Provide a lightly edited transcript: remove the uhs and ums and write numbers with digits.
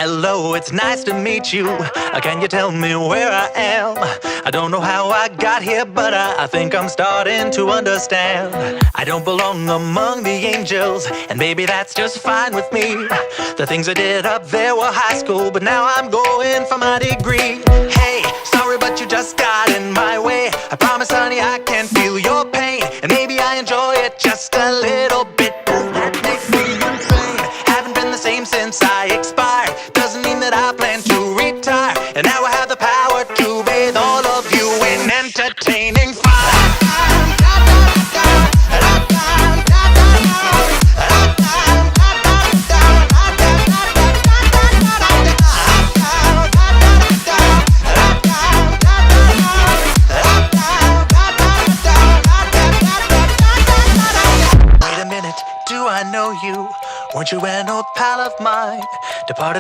Hello, it's nice to meet you. Can you tell me where I am? I don't know how I got here, but I think I'm starting to understand. I don't belong among the angels, and maybe that's just fine with me. The things I did up there were high school, but now I'm going for my degree. Hey, sorry, but you just got in my way. I promise, honey, I can feel your pain, and maybe I enjoy it just a little bit. That makes me insane. Haven't been the same since I expired. Doesn't mean that I plan to retire. And now I have the power to bathe all of you in entertaining fire. Wait a minute, do I know you? Weren't you an old pal of mine? Departed